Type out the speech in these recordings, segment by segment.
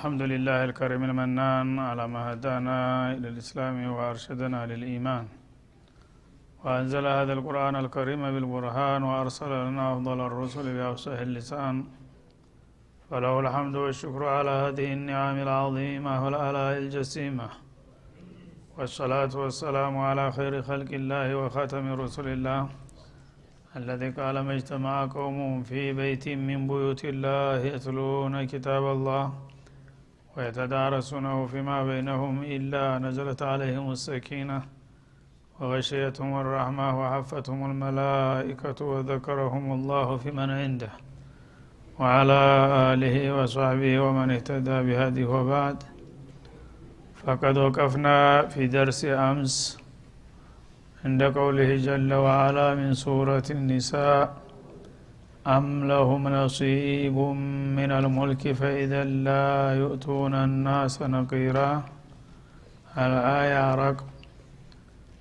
الحمد لله الكريم المنان على ما هدانا إلى الإسلام وأرشدنا للإيمان وأنزل هذا القرآن الكريم بالبرهان وأرسل لنا أفضل الرسل بأفصح اللسان فله الحمد والشكر على هذه النعم العظيمة والآلاء الجسيمة والصلاة والسلام على خير خلق الله وخاتم رسل الله الذي قال ما اجتمع قوم في بيت من بيوت الله يتلون كتاب الله ويتدارسونه فيما بينهم إلا نزلت عليهم السكينة وغشيتهم الرحمة وحفتهم الملائكة وذكرهم الله في من عنده وعلى آله وصحبه ومن اهتدى بهديه وبعد. فقد وقفنا في درس أمس عند قوله جل وعلا من سورة النساء أم لهم نصيب من الملك فإذا لا يؤتون الناس نقيرا، الآية رقم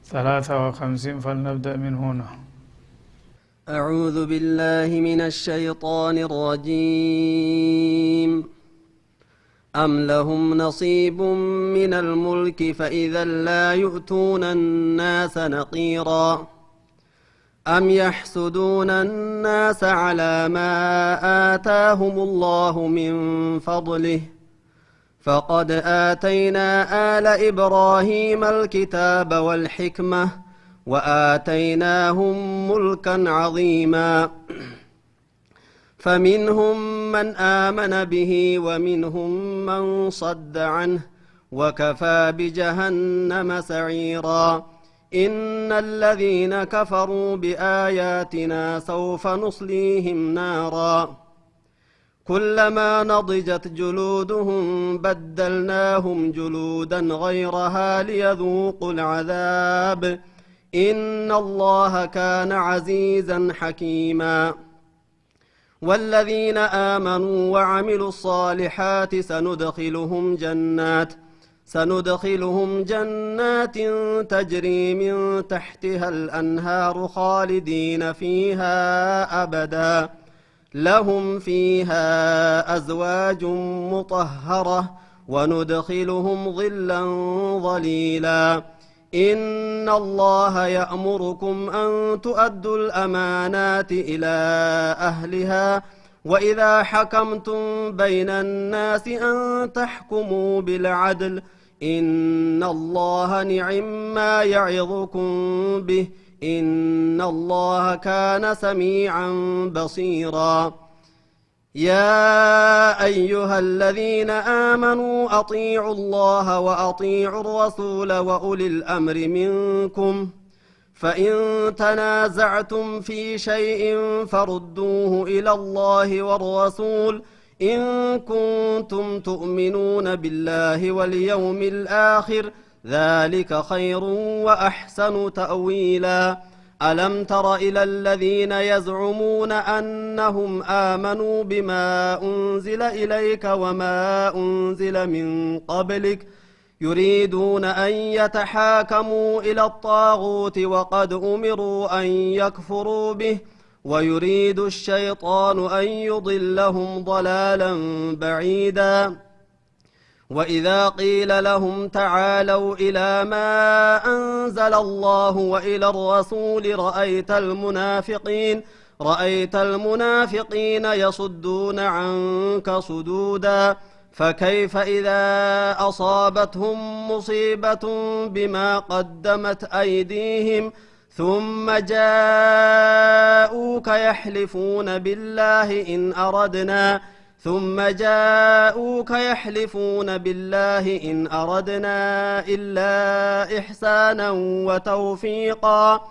53. فلنبدأ من هنا. أعوذ بالله من الشيطان الرجيم. أم لهم نصيب من الملك فإذا لا يؤتون الناس نقيرا أم يحسدون الناس على ما آتاهم الله من فضله فقد آتينا آل إبراهيم الكتاب والحكمة وآتيناهم ملكا عظيما فمنهم من آمن به ومنهم من صد عنه وكفى بجهنم سعيرا إن الذين كفروا بآياتنا سوف نصليهم نارا كلما نضجت جلودهم بدلناهم جلودا غيرها ليذوقوا العذاب إن الله كان عزيزا حكيما والذين آمنوا وعملوا الصالحات سندخلهم جنات تجري من تحتها الأنهار خالدين فيها أبدا لهم فيها أزواج مطهرة وندخلهم ظلا ظليلا إن الله يأمركم أن تؤدوا الأمانات إلى أهلها وإذا حكمتم بين الناس أن تحكموا بالعدل إن الله نعم ما يعظكم به إن الله كان سميعا بصيرا يا أيها الذين آمنوا أطيعوا الله وأطيعوا الرسول وأولي الأمر منكم فإن تنازعتم في شيء فردوه إلى الله والرسول إن كنتم تؤمنون بالله واليوم الآخر ذلك خير وأحسن تأويلا ألم تر إلى الذين يزعمون أنهم آمنوا بما أنزل إليك وما أنزل من قبلك يريدون أن يتحاكموا إلى الطاغوت وقد أمروا أن يكفروا به ويريد الشيطان أن يضلهم ضلالا بعيدا وإذا قيل لهم تعالوا إلى ما أنزل الله وإلى الرسول رأيت المنافقين يصدون عنك صدودا فكيف إذا أصابتهم مصيبة بما قدمت أيديهم ثم جاءوك يحلفون بالله إن أردنا إلا إحسانا وتوفيقا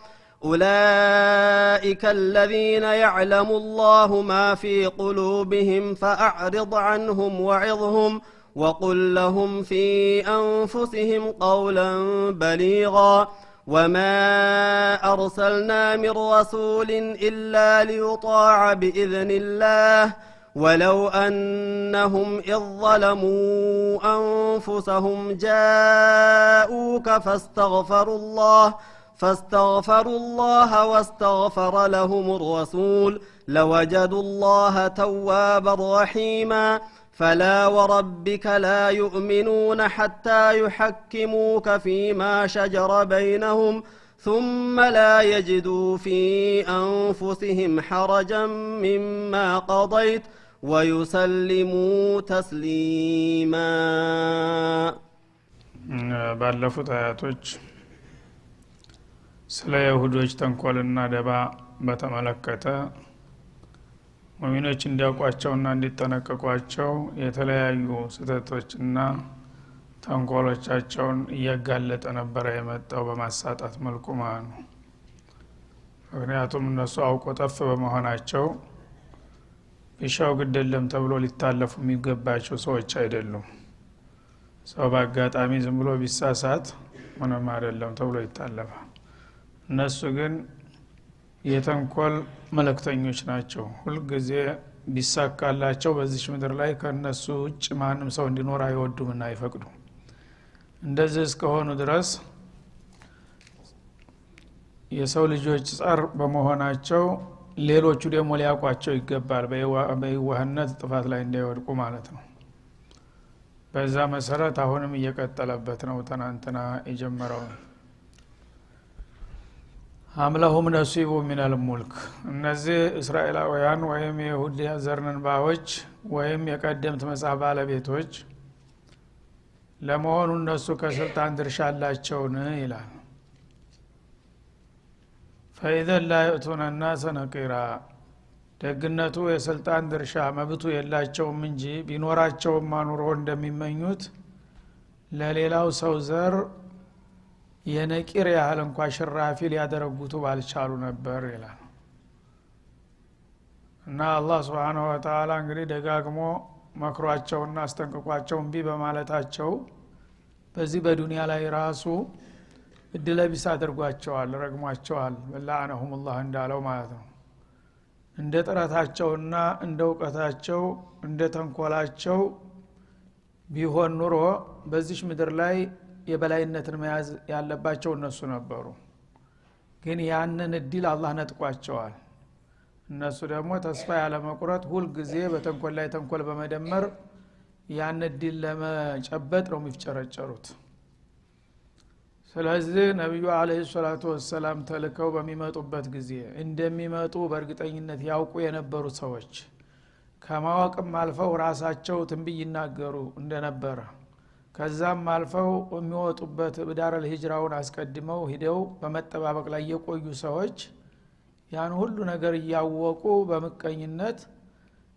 أولئك الذين يعلم الله ما في قلوبهم فأعرض عنهم وعظهم وقل لهم في أنفسهم قولا بليغا وما أرسلنا من رسول إلا ليطاع بإذن الله ولو أنهم إذ ظلموا أنفسهم جاءوك فاستغفروا الله واستغفر لهم الرسول لوجدوا الله توابا رحيما فلا وربك لا يؤمنون حتى يحكموك فيما شجر بينهم ثم لا يجدوا في أنفسهم حرجا مما قضيت ويسلموا تسليما ባለፉት አያቶች ስለ ይሁዶች ተንኮልና ደባ በተመለከተ ሙእሚኖች እንዲያውቋቸውና እንዲጠነቀቋቸው የተለያዩ ስህተቶችና ተንኮሎቻቸውን እያጋለጠ ነበር የመጣው በማሳጣት መልኩ ማለት ነው። ምክንያቱም እነሱ አውቆ ጠፍ በመሆናቸው ቢሻው ግደለም ተብሎ ሊታለፉ የሚገባቸው ሰዎች አይደሉም። ሰው በአጋጣሚ ዝም ብሎ ቢሳሳት ምንም አይደለም ተብሎ ይታለፋል። እነሱ ግን የተንኮል መልእክተኞች ናቸው። ሁሉ ጊዜ ቢሳካላቸው በዚህ ምድር ላይ ከነሱ ውጭ ማንም ሰው እንዲኖር አይወዱምና አይፈቅዱም። እንደዚህ እስከሆኑ ድረስ የሰው ልጆች ጸር በመሆናቸው ሌሎቹ ደግሞ ሊያቋቸው ይገባል በየዋህነት ጥፋት ላይ እንዳይወድቁ ማለት ነው። በዛ መሰረት አሁንም እየቀጠለበት ነው ተናንተና የጀመረው። አምለሁም ነሲቡ ሚነል ሙልክ እነዚህ እስራኤላውያን ወይም የይሁዳ ዘርነን ባዎች ወይም የቀደምት መጽሐፍ ባለቤቶች ለመሆኑ እነሱ ከስልጣን ድርሻ አላቸውን ይላል። فإذا لا يؤتون الناس نقيرا ደግነቱ የስልጣን ድርሻ መብቱ የላቸውም እንጂ ቢኖራቸው ማኑሮ እንደሚመኙት ለሌላው ሰው ዘር የነቂር ያህል እንኳን ሽራፊ ሊያደርጉቱ ባልቻሉ ነበር ይላል። እና አላህ Subhanahu Wa Ta'ala እንግዲህ ደጋግሞ መክሯቸውና አስጠንቅቋቸው እንቢ በማለታቸው በዚህ በዱንያ ላይ ራሱ እድለቢስ አድርጓቸዋል፣ ረግሟቸዋል። ወላአነሁሙላህ እንዳለው ማለት ነው። እንደ ጥረታቸውና እንደ ዕውቀታቸው እንደ ተንኮላቸው ቢሆን ኑሮ በዚህ ምድር ላይ የበላይነትን መያዝ ያለባቸው እነሱ ነበሩ። ግን ያንን እድል አላህ ነጥቋቸዋል። እነሱ ደግሞ ተስፋ ያለ መቁረጥ ሁሉ ጊዜ በተንኮል ላይ ተንኮል በመደመር ያን እድል ለመጨበጥ ነው የሚፍጨረጨሩት። ስለዚህ ነብዩ አለይሂ ሰላቱ ወሰለም ተልከው በሚመጡበት ጊዜ እንደሚመጡ በእርግጠኝነት ያውቁ የነበሩ ሰዎች ከማወቅም አልፈው ራሳቸው ትንቢይ ይናገሩ እንደነበረ ከዛም አልፈው የሚወጡበት በዳረል ሂጅራውን አስቀድመው ሂደው በመጠባበቅ ላይ የቆዩ ሰዎች ያን ሁሉ ነገር ያወቁ በመቀኝነት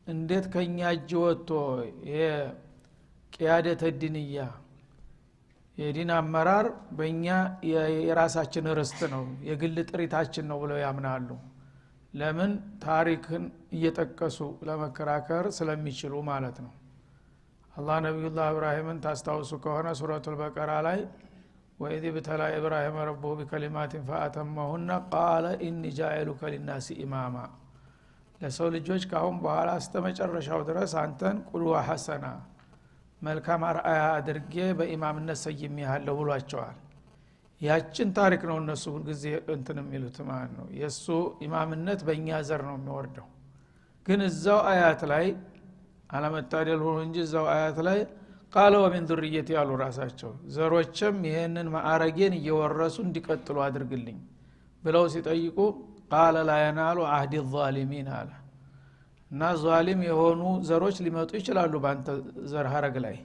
እንዴት ከኛ እጅ ወጥቶ የቂያደተ ዲንያ የዲን አመራር በእኛ የራሳችን ርስት ነው የግል ጥሪታችን ነው ብለው ያምናሉ። ለምን ታሪክን እየጠቀሱ ለመከራከር ስለሚችሉ ማለት ነው። አላህ ነብዩላህ ኢብራሂምን ታስታውሱ ከሆነ ሱረቱል በቀራ ላይ ወኢዝ ብተላ ኢብራሂም ረቡሁ ቢከሊማቲን ፈአተመሁና ቃለ ኢኒ ጃኢሉከ ሊናሲ ኢማማ ለሰው ልጆች ካሁን በኋላ አስተመጨረሻው ድረስ አንተን ቁድዋ ሐሰና መልካም አርአያ አድርጌ በኢማምነት ሰይሜሃለሁ ብሏቸዋል። ያችን ታሪክ ነው እነሱ ሁሉ ጊዜ እንትን የሚሉት ማለት ነው። የሱ ኢማምነት በእኛ ዘር ነው የሚወርደው። ግን እዛው አያት ላይ አለመታደል ሆኖ እንጂ እዛው አያት ላይ ቃለ ወሚን ذርየቲ ያሉ ራሳቸው ዘሮችም ይሄንን ማዕረጌን እየወረሱ እንዲቀጥሉ አድርግልኝ ብለው ሲጠይቁ ቃለ ላ የናሉ አህዲ الظالمين አለ። እና ዛሊም የሆኑ ዘሮች ሊመጡ ይችላሉ ባንተ ዘር ሐረግ ላይ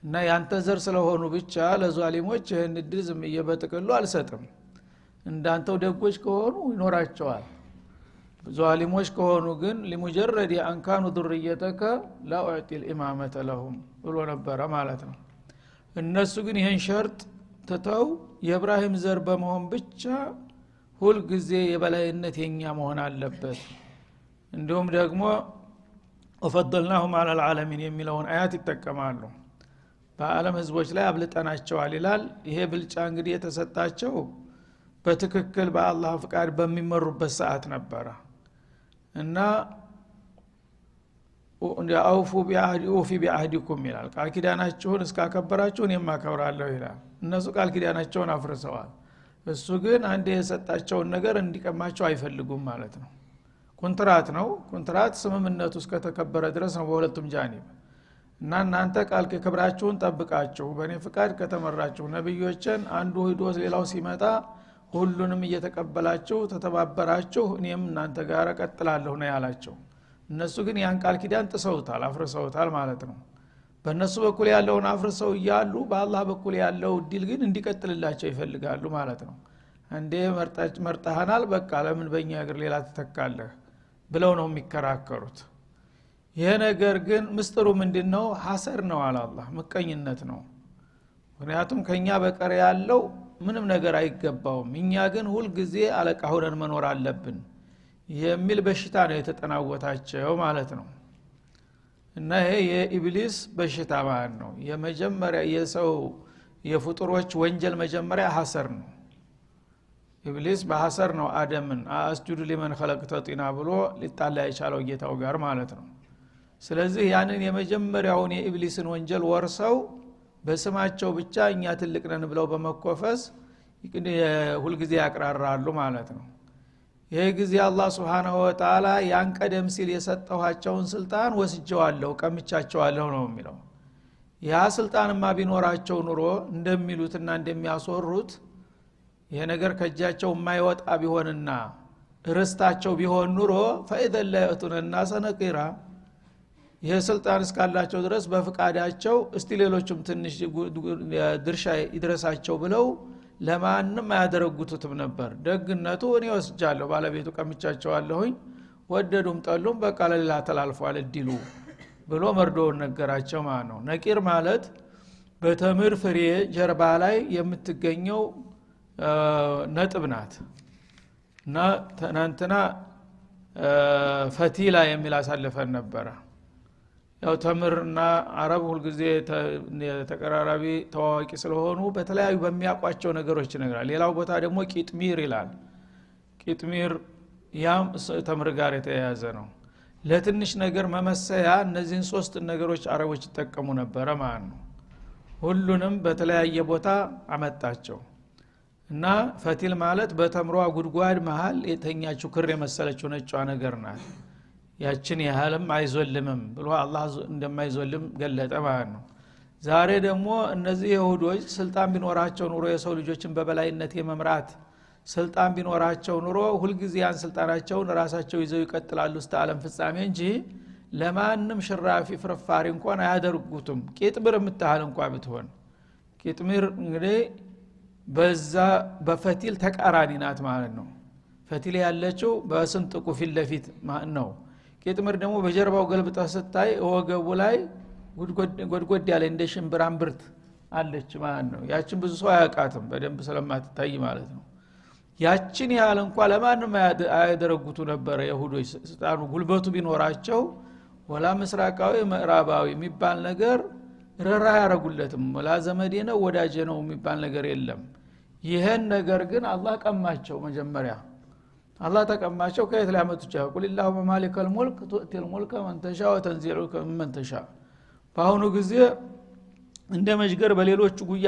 እና ያንተ ዘር ስለሆኑ ብቻ ለዛሊሞች ይሄን እድል ዝም እየበጥቅሉ አልሰጥም። እንዳንተው ደጎች ከሆኑ ይኖራቸዋል። ዛሊሞች ከሆኑ ግን لمجرد ان كانوا ذريتك لا اعطي الامامه لهم ብሎ ነበር ማለት ነው። እነሱ ግን ይሄን ሸርጥ ተተው የኢብራሂም ዘር በመሆን ብቻ ሁሉ ጊዜ የበላይነት የኛ መሆን አለበት። እንደውም ደግሞ ወፈضلناهم على العالمين የሚለውን አያት ይጠቀማሉ። በአለም ህዝቦች ላይ አብልጠናቸዋል ይላል። ይሄ ብልጫ እንግዲህ የተሰጣቸው በትክክል በአላህ ፍቃድ በሚመሩበት ሰዓት ነበር እና አውፉ ቢአህዲኩም ይላል። ቃል ኪዳናችሁን እስካከበራችሁ እኔም አከብራለሁ ይላል። እነሱ ቃል ኪዳናቸውን አፍርሰዋል። እሱ ግን አንዴ የሰጣቸውን ነገር እንዲቀማቸው አይፈልጉም ማለት ነው። ኮንትራት ነው። ኮንትራት ስምምነቱ እስከተከበረ ድረስ ነው በሁለቱም ጃኒብ። እና እናንተ ቃል ክብራችሁን ጠብቃችሁ በእኔ ፍቃድ ከተመራችሁ ነብዮችን አንዱ ሄዶ ሌላው ሲመጣ ሁሉንም እየተቀበላችሁ ተተባበራችሁ እኔም እናንተ ጋር ቀጥላለሁ ነው ያላቸው። እነሱ ግን ያን ቃል ኪዳን ጥሰውታል፣ አፍርሰውታል ማለት ነው። በእነሱ በኩል ያለውን አፍርሰው እያሉ በአላህ በኩል ያለው ዲል ግን እንዲቀጥልላቸው ይፈልጋሉ ማለት ነው። እንዴ መርጣህናል በቃ ለምን በእኛ እግር ሌላ ተተካለህ ብለው ነው የሚከራከሩት። ይሄ ነገር ግን ምስጥሩ ምንድነው? ሐሰር ነው አለ አላህ፣ ምቀኝነት ነው። ምክንያቱም ከኛ በቀር ያለው ምንም ነገር አይገባውም፣ እኛ ግን ሁል ጊዜ አለቃ ሆነን መኖር አለብን የሚል በሽታ ነው የተጠናወታቸው ማለት ነው። እና ይሄ የኢብሊስ በሽታ ማለት ነው። የመጀመሪያ የሰው የፍጡሮች ወንጀል መጀመሪያ ሐሰር ነው። ኢብሊስ በሐሰር ነው አደምን አስጁዱ ሊመን خلقተ ጢና ብሎ ሊጣላ የቻለው ጌታው ጋር ማለት ነው። ስለዚህ ያንን የመጀመሪያውን የኢብሊስን ወንጀል ወርሰው በስማቸው ብቻ እኛ ትልቅ ነን ብለው በመኮፈስ ሁሉ ጊዜ ያቀራራሉ ማለት ነው። ይሄ ጊዜ አላህ Subhanahu Wa Ta'ala ያን ቀደም ሲል የሰጠኋቸውን ስልጣን ወስጀዋለሁ ቀምቻቸዋለሁ ነው የሚለው። ያ ስልጣንማ ቢኖራቸው ኑሮ እንደሚሉትና እንደሚያስወሩት ይሄ ነገር ከጃቸው የማይወጣ ቢሆንና ርስታቸው ቢሆን ኑሮ فإذا لا يأتون الناس نقيرا ይሄ ስልጣን እስካላቸው ድረስ በፍቃዳቸው እስቲ ሌሎችም ትንሽ ድርሻ ይድረሳቸው ብለው ለማንም አያደረጉትም ነበር። ደግነቱ እኔ ወስጃለሁ ባለቤቱ ቀምቻቸዋለሁኝ ወደዱም ጠሉም በቃ ለሌላ ተላልፏል እድሉ ብሎ መርዶውን ነገራቸው ማለት ነው። ነቂር ማለት በተምር ፍሬ ጀርባ ላይ የምትገኘው ነጥብ ናት። እና ተናንተና ፈቲላ የሚል አሳልፈን ነበር። ያው ተምርና አረብ ሁሉ ጊዜ ተቀራራቢ ተዋዋቂ ስለሆኑ በተለያዩ በሚያቋቸው ነገሮች ይነግራል። ሌላው ቦታ ደግሞ ቂጥሚር ይላል። ቂጥሚር ያም ተምር ጋር የተያያዘ ነው። ለትንሽ ነገር መመሰያ እነዚህን ሶስት ነገሮች አረቦች ይጠቀሙ ነበር ማለት ነው። ሁሉንም በተለያየ ቦታ አመጣቸው። እና ፈቲል ማለት በተምሯ ጉድጓድ መሃል የተኛችው ክር የመሰለችው ነጯ ነገር ናት። ያችን ያህልም አይዞልምም ብሎ አላህ እንደማይዞልም ገለጠ ማለት ነው። ዛሬ ደግሞ እነዚህ ይሁዶች ስልጣን ቢኖራቸው ኑሮ የሰው ልጆችን በበላይነት የመምራት ስልጣን ቢኖራቸው ኑሮ ሁሉ ጊዜ ያን ስልጣናቸውን ራሳቸው ይዘው ይቀጥላሉ እስከ ዓለም ፍጻሜ እንጂ ለማንም ሽራፊ ፍርፋሪ እንኳን አያደርጉትም። ቂጥምር የምታህል እንኳን ብትሆን ቂጥምር እንግዲህ በዛ በፈቲል ተቃራኒ ናት ማለት ነው። ፈቲል ያለችው በስንጥቁ ፊት ለፊት ነው። ቂጥምር ደግሞ በጀርባው ገልብጠህ ስታይ ወገቡ ላይ ጎድጎድ ያለ እንደ ሽምብራን ብርት አለች ማለት ነው። ያችን ብዙ ሰው አያውቃትም በደንብ ስለማትታይ ማለት ነው። ያችን ያህል እንኳን ለማንም አያደረጉቱ ነበር ይሁዶች። ስልጣኑ ጉልበቱ ቢኖራቸው ወላ ምስራቃዊ ምዕራባዊ የሚባል ነገር ረራ ያረጉለትም ወላ ዘመዴ ነው ወዳጄ ነው የሚባል ነገር የለም። ይሄን ነገር ግን አላህ ቀማቸው። መጀመሪያ አላህ ተቀማቸው። ከየት ሊያመጡ ቻሉ? ቁልላሁ ማሊከል ሙልክ ቱእቲል ሙልከ መን ተሻ ወተንዚዑ መን ተሻ። በአሁኑ ጊዜ እንደ መጅገር በሌሎች ጉያ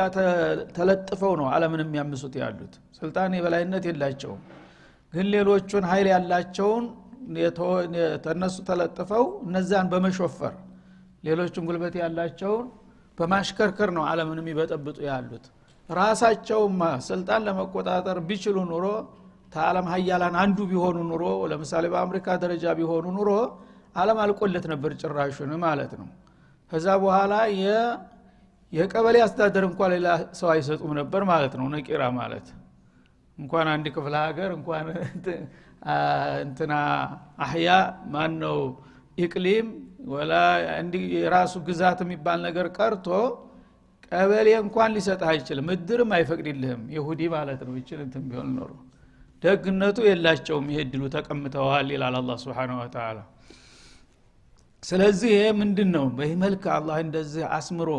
ተለጥፈው ነው ዓለምን የሚያምሱት ያሉት። ስልጣን የበላይነት የላቸውም። ግን ሌሎቹን ኃይል ያላቸውን ተነሱ ተለጥፈው እነዛን በመሾፈር ሌሎቹን ጉልበት ያላቸውን በማሽከርከር ነው ዓለምን የሚበጠብጡ ያሉት። ራሳቸውማ ስልጣን ለመቆጣጠር ቢችሉ ኑሮ ተዓለም ሀያላን አንዱ ቢሆኑ ኑሮ ለምሳሌ በአሜሪካ ደረጃ ቢሆኑ ኑሮ ዓለም አልቆለት ነበር ጭራሹን ማለት ነው። ከዛ በኋላ የቀበሌ አስተዳደር እንኳን ሌላ ሰው አይሰጡም ነበር ማለት ነው። ነቂራ ማለት እንኳን አንድ ክፍለ ሀገር እንኳን እንትና አህያ ማን ነው ኢቅሊም ወላ እንዲ የራሱ ግዛት የሚባል ነገር ቀርቶ ቀበሌ እንኳን ሊሰጥህ አይችልም። እድርም አይፈቅድልህም ይሁዲ ማለት ነው። እቺን እንትን ቢሆን ኖሮ ደግነቱ የላቸውም። ይሄ ድሉ ተቀምጠዋል ይላል አላህ Subhanahu Wa Ta'ala። ስለዚህ ይሄ ምንድነው በመልክ አላህ እንደዚህ አስምሮ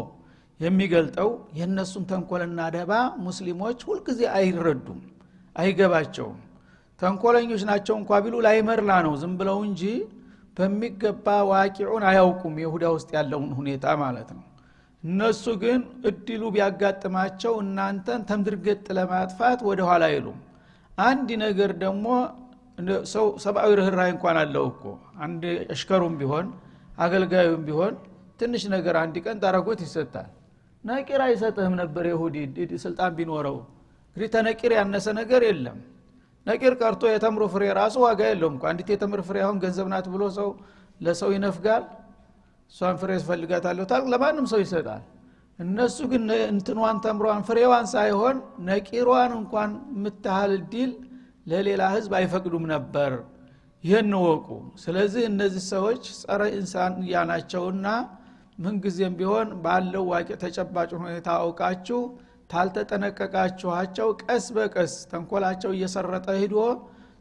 የሚገልጠው የነሱን ተንኮልና ደባ ሙስሊሞች ሁሉ ጊዜ አይረዱም፣ አይገባቸውም። ተንኮለኞች ናቸው እንኳን ቢሉ ላይመርላ ነው ዝም ብለው እንጂ በሚገባ ዋቂዑን አያውቁም ይሁዳ ውስጥ ያለውን ሁኔታ ማለት ነው። እነሱ ግን እድሉ ቢያጋጥማቸው እናንተን ተምድርገጥ ለማጥፋት ወደ ኋላ አይሉም። አንድ ነገር ደግሞ ሰው ሰብአዊ ርህራሄ እንኳን አለው እኮ አንድ አሽከሩም ቢሆን አገልጋዩም ቢሆን ትንሽ ነገር አንድ ቀን ታረጎት ይሰጣል ነቂር አይሰጥህም ነበር ይሁዲ ስልጣን ቢኖረው እንግዲህ ተነቂር ያነሰ ነገር የለም ነቂር ቀርቶ የተምሩ ፍሬ ራሱ ዋጋ የለውም አንዲት የተምር ፍሬ አሁን ገንዘብ ናት ብሎ ሰው ለሰው ይነፍጋል ሷን ፍሬ ይፈልጋታል ታል ለማንም ሰው ይሰጣል እነሱ ግን እንትኗን ተምሯን ፍሬዋን ሳይሆን ነቂሯን እንኳን ምታህል ዲል ለሌላ ህዝብ አይፈቅዱም ነበር ይሄን ወቁ ስለዚህ እነዚህ ሰዎች ጸረ ኢንሳን ያናቸውና ምን ጊዜም ቢሆን ባለው ዋቂ ተጨባጭ ሁኔታ አውቃችሁ ታልተጠነቀቃችኋቸው ቀስ በቀስ ተንኮላቸው እየሰረጠ ሄዶ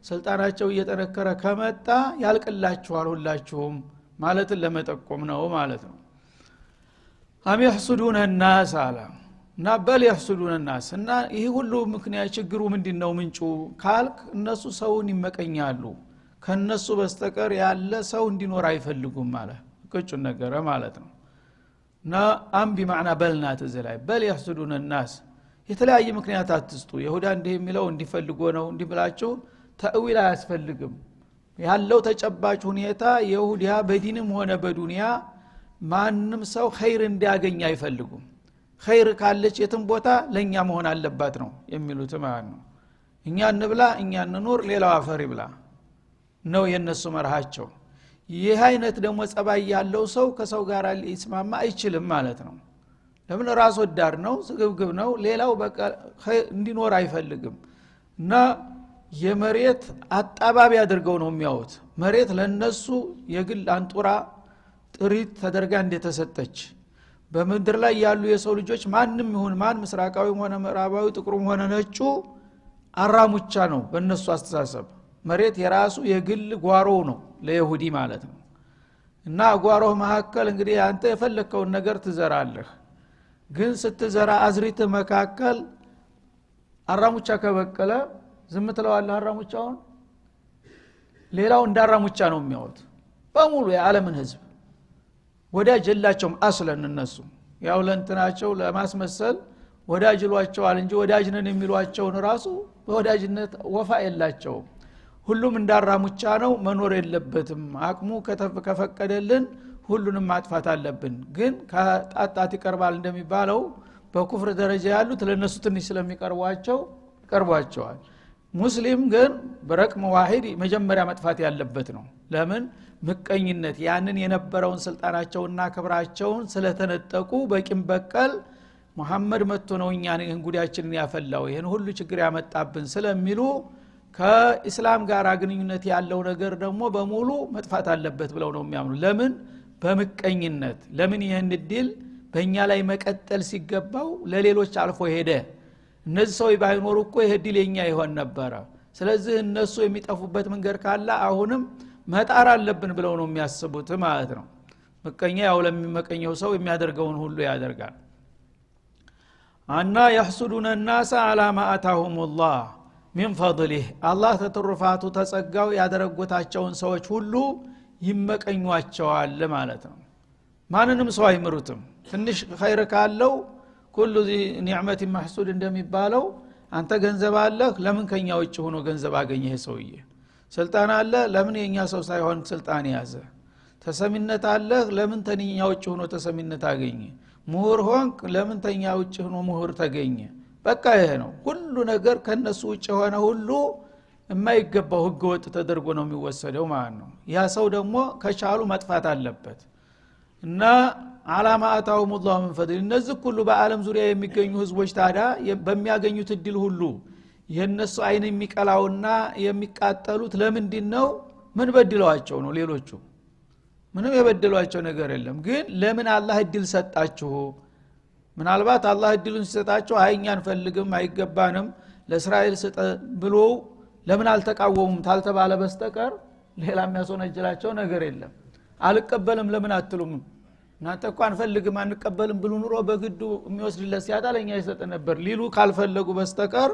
ስልጣናቸው እየተነከረ ከመጣ ያልቅላችኋል ሁላችሁም ማለትን ለመጠቆም ነው ማለት ነው አም يحسدون الناس على ናበል يحسدون الناس እና ይሄ ሁሉ ምክንያት ችግሩ ምንድነው ምንጩ ካልክ እነሱ ሰውን ይመቀኛሉ ከነሱ በስተቀር ያለ ሰው እንዲኖር አይፈልጉም ማለት ቅጭ ነገር ማለት ነው ና አም بمعنى በልናት ዘላይ በል يحسدون الناس የተለያየ ምክንያት አትስጡ ይሁዳ እንደ የሚለው እንዲፈልጎ ነው እንዲብላችሁ ተእዊል አያስፈልግም ያለው ተጨባጭ ሁኔታ ይሁዳ በዲንም ሆነ በዱንያ ማንንም ሰው ኸይር እንዲያገኝ አይፈልጉም ኸይር ካለች የትም ቦታ ለኛ መሆን አለባት ነው የሚሉት ማለት ነው እኛ እንብላ እኛ እንኑር ሌላው አፈር ይብላ ነው የነሱ መርሃቸው ይህ አይነት ደግሞ ጸባይ ያለው ሰው ከሰው ጋር ሊስማማ አይችልም ማለት ነው ለምን ራስ ወዳድ ነው ስግብግብ ነው ሌላው በቃ እንዲኖር አይፈልግም እና የመሬት አጣባቢ አድርገው ነው የሚያዩት መሬት ለነሱ የግል አንጡራ ጥሪት ተደርጋ እንደተሰጠች በመንደር ላይ ያሉ የሰው ልጆች ማንንም ይሁን ማን ምስራቃዊ ሆነ ምዕራባዊ ጥቁሩም ሆነ ነጩ አራሙቻ ነው በእነሱ አስተሳሰብ መሬት የራሱ የግል ጓሮው ነው ለይሁዲ ማለት ነው እና ጓሮው መካከል እንግዲህ አንተ የፈለከውን ነገር ትዘራለህ ግን ስትዘራ አዝሪት መካከል አራሙቻ ከበቀለ ዝም ትለዋለህ አራሙቻውን ሌላው እንዳራሙቻ ነው የሚያዩት በሙሉ የዓለምን ህዝብ ወዳጅ የላቸውም አስለን እነሱ ያው ለእንትናቸው ለማስመሰል ወዳጅሏቸዋል እንጂ ወዳጅነን የሚሏቸውን ራሱ በወዳጅነት ወፋ የላቸውም ሁሉም እንዳራሙቻ ነው መኖር የለበትም አቅሙ ከፈቀደልን ሁሉንም ማጥፋት አለብን ግን ከጣጣት ይቀርባል እንደሚባለው በኩፍር ደረጃ ያሉት ለነሱ ትንሽ ስለሚቀርቧቸዋል ሙስሊም ግን በረቅም ዋሂድ መጀመሪያ መጥፋት ያለበት ነው ለምን ምቀኝነት ያንን የነበረውን ስልጣናቸውና ክብራቸውን ስለተነጠቁ በቂም በቀል መሐመድ መጥቶ ነው እኛን እንጉዳችንን ያፈላው ይሄን ሁሉ ችግር ያመጣብን ስለሚሉ ከኢስላም ጋር ግንኙነት ያለው ነገር ደግሞ በሙሉ መጥፋት አለበት ብለው ነው የሚያምኑ ለምን በምቀኝነት ለምን ይሄን ድል በእኛ ላይ መቀጠል ሲገባው ለሌሎች አልፎ ሄደ እነዚህ ሰው ባይኖሩ እኮ ይሄ ድል የኛ ይሆን ነበር ስለዚህ እነሱ የሚጠፉበት መንገድ ካለ አሁንም መጣር አለብን ብለው ነው የሚያስቡት ማለት ነው ምቀኛ ያው ለሚመቀኘው ሰው የሚያደርገውን ሁሉ ያደርጋል አና يحسدون الناس على ما آتاهم الله من فضله الله ተትሩፋቱ ተጸጋው ያደረጉታቸውን ሰዎች ሁሉ ይመቀኙዋቸዋል ማለት ነው ማንንም ሰው አይምሩትም ትንሽ ኸይር ካለው ኩሉ ኒዕመት محسود እንደሚባለው አንተ ገንዘብ አለህ ለምን ከኛ ውጭ ሆኖ ገንዘብ አገኘ ይሄ ሰውዬ ስልጣን አለ ለምን የኛ ሰው ሳይሆን ስልጣን ያዘ ተሰሚነት አለ ለምን ተኛ ውጭ ሆኖ ተሰሚነት አገኘ ምሁር ሆንክ ለምን ተኛ ውጭ ሆኖ ምሁር ተገኘ በቃ ይሄ ነው ሁሉ ነገር ከነሱ ውጭ ሆነ ሁሉ የማይገባው ህገ ወጥ ተደርጎ ነው የሚወሰደው ማለት ነው ያ ሰው ደግሞ ከቻሉ መጥፋት አለበት እና አላማ አታውም الله من فضل እነዚህ ሁሉ በአለም ዙሪያ የሚገኙ ህዝቦች ታዳ በሚያገኙት እድል ሁሉ የነሱ አይን የሚቀላውና የሚቃጠሉት ለምንድነው ምን በድለዋቸው ነው ሌሎቹ ምንም የበደሏቸው ነገር የለም ግን ለምን አላህ እድል ሰጣችሁ ምናልባት አላህ እድሉን ሲሰጣቸው አይኛን ፈልግም አይገባንም ለእስራኤል ሰጠ ብሎ ለምን አልተቃወሙም ታልተባለ በስተቀር ሌላ የሚያስወነጅላቸው ነገር የለም አልቀበልም ለምን አትሉም እናንተ እንኳን ፈልግም አንቀበልም ብሉ ኑሮ በግዱ የሚወስድለት ሲያጣ ለኛ ይሰጥ ነበር ሊሉ ካልፈለጉ በስተቀር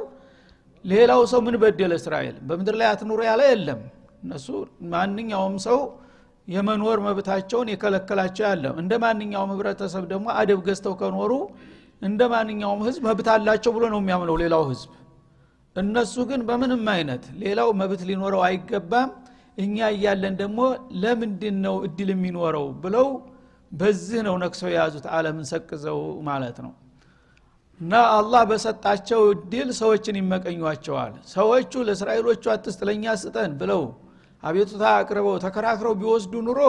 ሌላው ሰው ምን በደለ እስራኤል በመድር ላይ አትኑሩ ያለ የለም እነሱ ማንኛውም ሰው የመኖር መብታቸውን የከለከላቸው ያለ እንደ ማንኛውም ህብረተሰብ ደግሞ አደብ ገዝተው ከኖሩ እንደ ማንኛውም ህዝብ መብት አላቸው ብሎ ነው የሚያምነው ሌላው ህዝብ እነሱ ግን በምንም አይነት ሌላው መብት ሊኖረው አይገባም እኛ እያለን ደግሞ ለምንድነው እድል የሚኖረው ብለው በዚህ ነው ነክሰው የያዙት ዓለምን ሰቅዘው ማለት ነው እና አላህ በሰጣቸው እድል ሰዎችን ይመቀኟቸዋል ሰዎቹ ለእስራኤሎቹ አትስጥለኛ ስጠን ብለው አቤቱታ አቅርበው ተከራክረው ቢወስዱ ኑሮ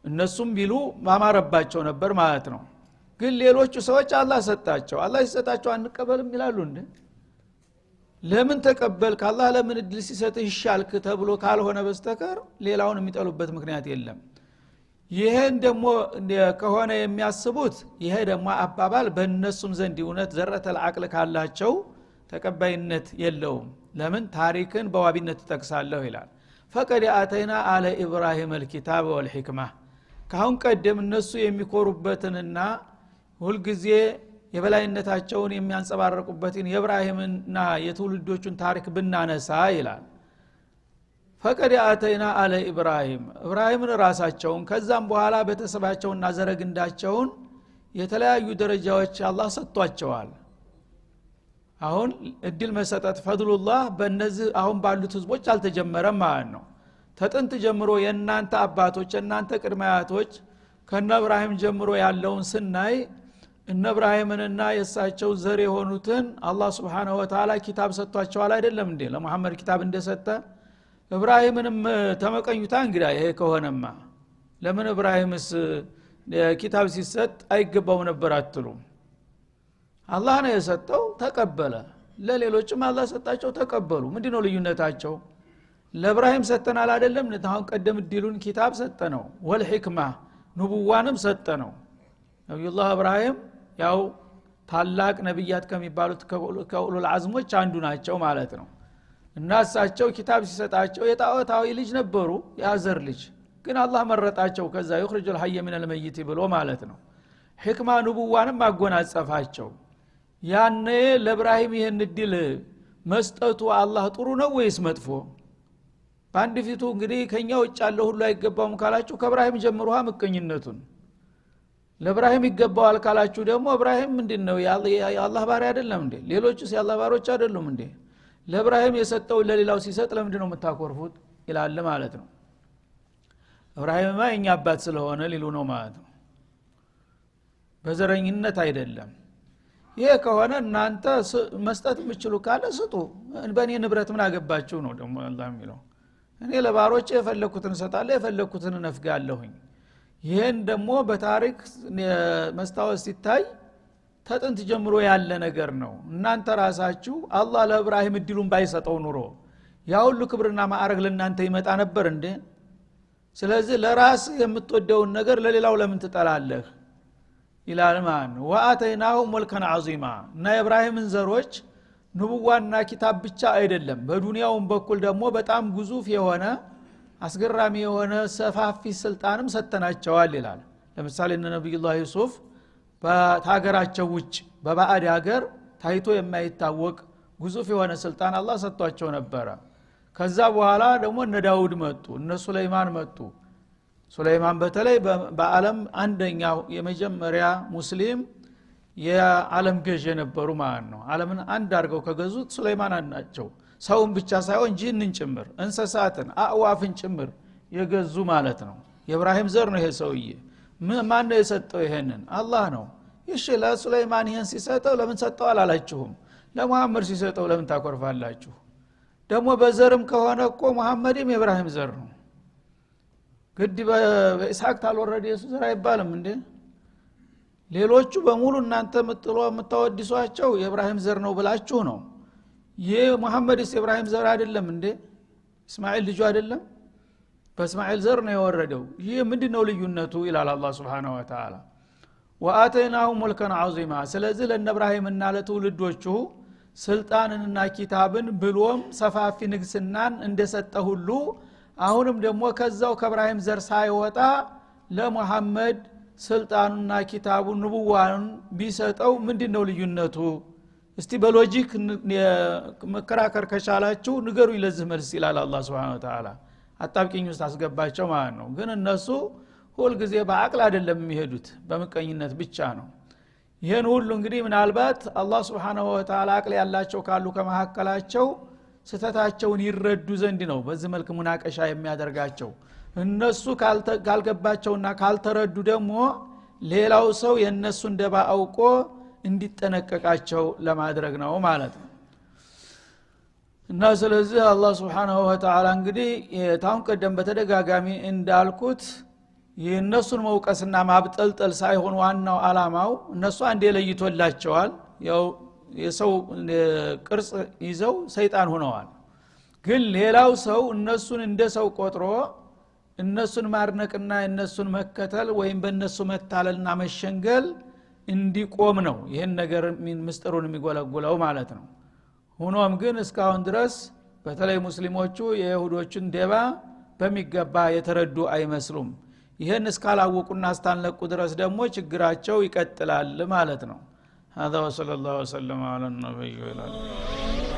እነሱም ቢሉ ማማረባቸው ነበር ማለት ነው ግን ሌሎቹ ሰዎች አላህ ሰጣቸው አላህ ሲሰጣቸው አንቀበልም ይላሉ እንዴ ለምን ተቀበልክ አላህ ለምን እድል ሲሰጥህ ይሻልክ ተብሎ ካልሆነ በስተቀር ሌላውን የሚጠሉበት ምክንያት የለም ይሄን ደግሞ ከሆነ የሚያስቡት ይሄ ደግሞ አባባል በእነሱም ዘንድ እውነት ዘረተል አቅል ካላቸው ተቀባይነት የለውም ለምን ታሪክን በዋቢነት ተጠቅሳለሁ ይላል ፈቀድ አተይና አለ ኢብራሂም الكتاب والحكمه ካሁን ቀደም እነሱ የሚኮሩበትንና ሁሉ ጊዜ የበላይነታቸውን የሚያንጸባርቁበትን የኢብራሂምና የትውልዶቹን ታሪክ ብናነሳ ይላል ፈቀድ አተይና አለ ኢብራሂምን ራሳቸውን ከዛም በኋላ ቤተሰባቸውና ዘረግንዳቸውን የተለያዩ ደረጃዎች አላህ ሰጥቷቸዋል አሁን እድል መሰጠት ፈድሉላህ በእነዚህ አሁን ባሉት ህዝቦች አልተጀመረም ማለት ነው ተጥንት ጀምሮ የናንተ አባቶች የናንተ ቅድማያቶች ከነ ኢብራሂም ጀምሮ ያለውን ስናይ እነ ኢብራሂምንና የሳቸው ዘር የሆኑትን አላህ Subhanahu Wa Ta'ala ኪታብ ሰጥቷቸዋል አይደለም እንዴ ለሙሐመድ ኪታብ እንደሰጠ ኢብራሂምንም ተመቀኙታ እንግዲህ ይሄ ከሆነማ ለምን ኢብራሂምስ ኪታብ ሲሰጥ አይገባው ነበር አትሉም አላህ ነው የሰጠው ተቀበለ ለሌሎችም አላህ ሰጣቸው ተቀበሉ ምንድነው ልዩነታቸው ለኢብራሂም ሰጠናል አይደለም ነታው ቀደም ዲሉን ኪታብ ሰጠነው ወልሂክማ ንቡዋንም ሰጠነው ነብዩላህ ኢብራሂም ያው ታላቅ ነብያት ከሚባሉት ከኡሉል አዝሞች አንዱ ናቸው ማለት ነው እናሳቸው ኪታብ ሲሰጣቸው የጣዖታዊ ልጅ ነበሩ ያዘር ልጅ ግን አላህ መረጣቸው ከዛ ይخرجul hayy من الميت ብሎ ማለት ነው ህክማ ንቡዋንም አጎናጸፋቸው ያኔ ለኢብራሂም ይሄን እድል መስጠቱ አላህ ጥሩ ነው ወይስ መጥፎ ባንድ ፊቱ እንግዲህ ከኛ ውጭ ያለው ሁሉ አይገባውም ካላችሁ ከኢብራሂም ጀምሮሃ መቀኝነቱን ለኢብራሂም ይገባዋል ካላችሁ ደግሞ ኢብራሂም ምንድነው የአላህ ባሪያ አይደለም እንዴ ሌሎችስ የአላህ ባሮች አይደሉም እንዴ ለኢብራሂም የሰጠው ለሌላው ሲሰጥ ለምንድነው የምታኮርፉት ይላል ማለት ነው ኢብራሂምማ የኛ አባት ስለሆነ ሊሉ ነው ማለት ነው በዘረኝነት አይደለም ይሄ ከሆነ እናንተ መስጠት የምትችሉ ካለ ስጡ በእኔ ንብረት ምን አገባችሁ ነው ደግሞ አላህ የሚለው እኔ ለባሮቼ የፈለኩትን ሰጣለሁ የፈለኩትን ነፍጋለሁኝ ይሄን ደግሞ በታሪክ መስታወስ ሲታይ ተጥንት ጀምሮ ያለ ነገር ነው እናንተ ራሳችሁ አላህ ለኢብራሂም እድሉን ባይሰጠው ኑሮ ያ ሁሉ ክብርና ማዕረግ ለእናንተ ይመጣ ነበር እንዴ ስለዚህ ለራስ የምትወደውን ነገር ለሌላው ለምን ትጠላለህ ይላል ማን ወአተይናሁ ሙልከን ዐዚማ እና ኢብራሂምን ዘሮች ንቡዋና ኪታብ ብቻ አይደለም በዱንያውም በኩል ደግሞ በጣም ግዙፍ የሆነ አስገራሚ የሆነ ሰፋፊ ስልጣንም ሰተናቸዋል ይላል ለምሳሌ እነ ነብዩላህ ዩሱፍ በታገራቸው ውጭ በባዕድ ሀገር ታይቶ የማይታወቅ ግዙፍ የሆነ ስልጣን አላህ ሰጥቷቸው ነበር ከዛ በኋላ ደግሞ እነ ዳውድ መጡ እነ ሱለይማን መጡ ሱለይማን በተለይ በአለም አንደኛው የመጀመሪያ ሙስሊም የዓለም ገዥ የነበሩ ማለት ነው ዓለምን አንድ አድርገው ከገዙት ሱለይማን ናቸው ሰውን ብቻ ሳይሆን ጂንን ጭምር እንስሳትን አዕዋፍን ጭምር የገዙ ማለት ነው የኢብራሂም ዘር ነው ይሄ ሰውዬ ማን ነው የሰጠው ይሄንን አላህ ነው እሺ ለሱለይማን ይሄን ሲሰጠው ለምን ሰጠው አላላችሁም ለሙሐመድ ሲሰጠው ለምን ታቆርፋላችሁ ደግሞ በዘርም ከሆነ እኮ ሙሐመድም የኢብራሂም ዘር ነው ግድ በኢስሐቅ ታልወረደ ኢየሱስ ዘር አይባልም እንዴ ሌሎቹ በሙሉ እናንተ የምታወድሷቸው የኢብራሂም ዘር ነው ብላችሁ ነው የሙሐመድስ ኢብራሂም ዘር አይደለም እንዴ እስማኤል ልጁ አይደለም በእስማኤል ዘር ነው የወረደው ይሄ ምንድነው ልዩነቱ ይላል አላህ Subhanahu Wa Ta'ala ወአተይናሁ ሙልከን ዐዚማ ስለዚህ ለኢብራሂምና ለትውልዶቹ ስልጣንንና ኪታብን ብሎም ሰፋፊ ንግስናን እንደሰጠ ሁሉ አሁንም ደግሞ ከዛው ከኢብራሂም ዘር ሳይወጣ ለሙሐመድ ስልጣኑና ኪታቡን ንቡዋን ቢሰጠው ምንድነው ልዩነቱ እስቲ በሎጂክ መከራከር ከቻላችሁ ንገሩ ይለዚህ መልስ ይላል አላህ Subhanahu Wa Ta'ala አጣብቂኝ ውስጥ አስገባቸው ማለት ነው ግን እነሱ ሁሉ ጊዜ በአቅል አይደለም የሚሄዱት በመቀኝነት ብቻ ነው ይሄን ሁሉ እንግዲህ ምናልባት አላህ Subhanahu Wa Ta'ala አቅል ያላቸው ካሉ ከመሐከላቸው ስተታቸውን ይረዱ ዘንድ ነው በዚህ መልኩ ሙናቀሻ የሚያደርጋቸው እነሱ ካልገባቸውና ካልተረዱ ደግሞ ሌላው ሰው የነሱን ደባ አውቆ እንዲጠነቀቃቸው ለማድረግ ነው ማለት ነው። እና ስለዚህ አላህ Subhanahu Wa Ta'ala እንግዲህ ታውን ቀደም በተደጋጋሚ እንዳልኩት የነሱን መውቀስና ማብጠልጠል ሳይሆን ዋናው አላማው እነሱ አንዴ ለይቶላቸዋል ያው የሰው ቅርጽ ይዘው ሰይጣን ሆነዋል። ግን ሌላው ሰው እነሱን እንደ ሰው ቆጥሮ እነሱን ማርነቅና እነሱን መከተል ወይም በእነሱ መታለልና መሸንገል እንዲቆም ነው ይሄን ነገር ምስጥሩን የሚጎለጉለው ማለት ነው። ሆኖም ግን እስካሁን ድረስ በተለይ ሙስሊሞቹ የይሁዶችን ደባ በሚገባ የተረዱ አይመስሉም። ይሄን እስካላወቁና አስታንለቁ ድረስ ደግሞ ችግራቸው ይቀጥላል ማለት ነው። هذا وصلى الله وسلم على النبي وعلى اله